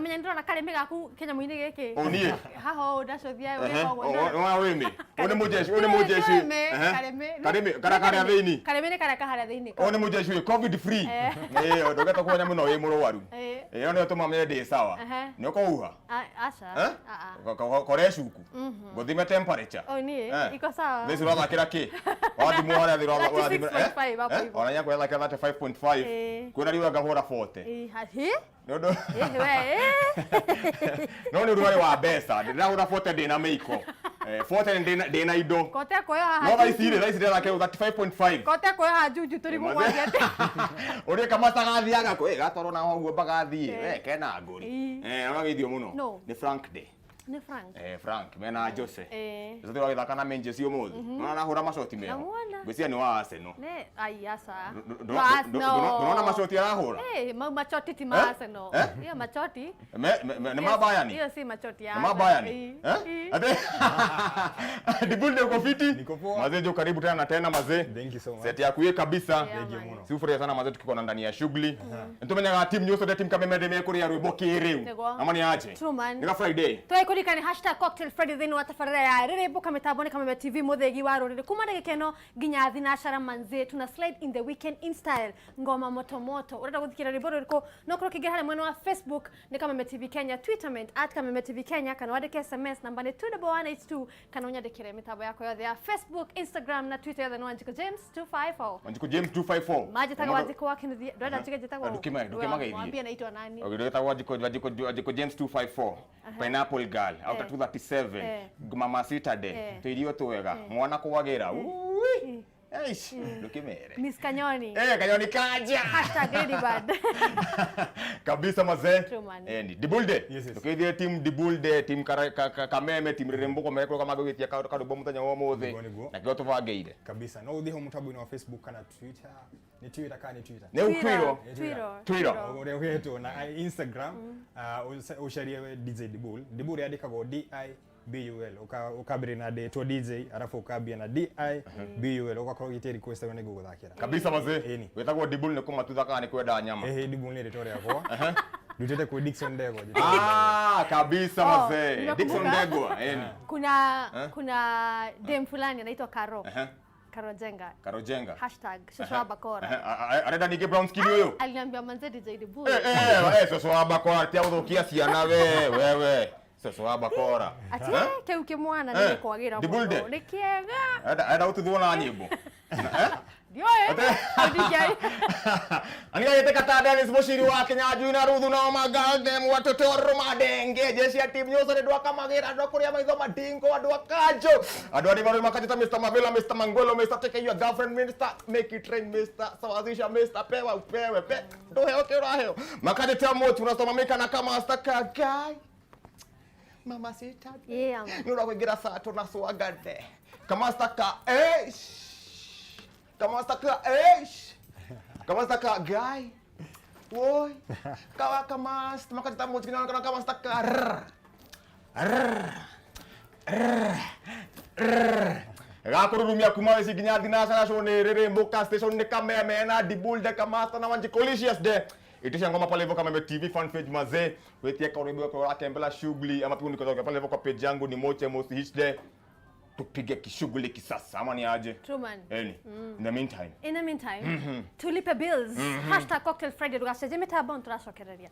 wamenya ndona Kareme gaku Kenya muini giki Onie haho ndacothia uri kogo wa wimi one mujeshi Kareme karakara theini Kareme ne karaka haria theini one mujeshi covid free ndogeta kuonya muno wi muruwaru one tumamye ndi sawa ni ko uha acha koreshuku gothime temperature Onie iko sawa thisi rathakira ki wathimwo haria thira ona kwetha 5.5 kwina riwa ngahura 40 hahi Nondo no ni ruwari wa besa ndiraura 40 ndina meiko 40 ndina indo kote koyo haha no thaicire rake 35.5 kote koyo haha juju turi mugwathia ati uri kama tagathiaga kwe gatoro na hoguo bagathie weke na nguri ona githio muno ni Frank Day ni Frank Frank mena Jose Jose wa thaka na Manchester umuthi na hura macoti meho gwisia ni wa Arsenal ne ayasa ndona macoti arahura macoti ti ma Arsenal hiyo macoti ni mabaya ni hiyo si macoti ya mabaya ni ate dibulde uko fiti mazee jo karibu tena mazee thank you so much set ya kuye kabisa thank you muno sifuri sana mazee tukiko ndani ya shughuli ntumenya team nyoso de team Kameme me kuri ya rwimbo kireu amani aje ni Friday ni #cocktail Friday thini watafarira ya riribu kametabone Kameme TV muthegi wa rurire kuma ndagikeno ginya thinashara manze tuna slide in the weekend in style ngoma moto moto urenda guthikira rwimbo ruriko no kuro kigera mwene wa Facebook ni Kameme TV Kenya Twitterment @Kameme TV Kenya kana wandike SMS namba ni 21182 kana unyandikire mitabo yako yothe ya Facebook Instagram na Twitter yothe no Wanjiko James 254 Wanjiko James 254 maji taka Wanjiko wakinithia ndwenda njige jitagwo dukimagaithie mwambie naitwa nani ogireta Wanjiko James 254 Pineapple Girl out of 37 Mama Saturday tuirio twega mwana kuwagira eish dukimere Miss Kanyoni Kanyoni kaja #Ladybird kabisa mazee ni Dibulde tukithie team Dibulde team Kameme team Rirembo ko mereko kama gwitia kado bomuthenya wo muthe na kyo tuvangeire kabisa no uthi ho mutabu-ini wa Facebook kana Twitter ni Twitter kana Twitter ni Twitter ore wetu na Instagram usharie DJ Dibul yandikagwo DIBUL ukabiri na to DJ arafu ukabia na DIBUL ugakorwo gite request ni guguthakira kabisa mazee wetagwo Dibul ni kuma tuthaka ni kwenda nyama Dibul ni ritore yakwa Dutete kwa Dickson Dego kabisa mazee Dickson Dego kuna dem fulani anaitwa Karojenga #Shosho Bakora arenda nige brown skin huyo aliniambia manze DJ Dibul Shosho Bakora tia uthukia ciana wewe Shosho Bakora ati keu kimwana ni kwagira muno ni kiega ada ututhona nyimbo dio DJ aniga yete kata Dennis Mushiri wa Kenya Junior Ruthu na magage watoto romadenge jeshi ya timu nyoso ndwa kamagira ndwa kuria maitho madingo andwa kajo andwa ni baro makajita Mr Mavela Mr Mangolo Mr Take Your Girlfriend Mr Make It Rain Mr Sawazisha Mr Pewa upewe ndo heo kero makajita moto unasoma meka na kama staka guy Mama sita nura kugira saa tunaswagade kama staka kama staka guy woi kama makajita moto kama staka gakururumia kuma wesi ginya thinacara shone Rirembo station ni Kameme na Dibulde kama na Wanjiko Licious de itisha ngoma pale hivyo Kameme TV fan page mazee wetie karibu kwa kembela shughuli ama pia niko pale hivyo kwa page yangu ni Moche Most Hits de tupige kishughuli kisasa ama ni aje Truman in the meantime tulipe bills #cocktail Friday tugaceje metabon turacokereria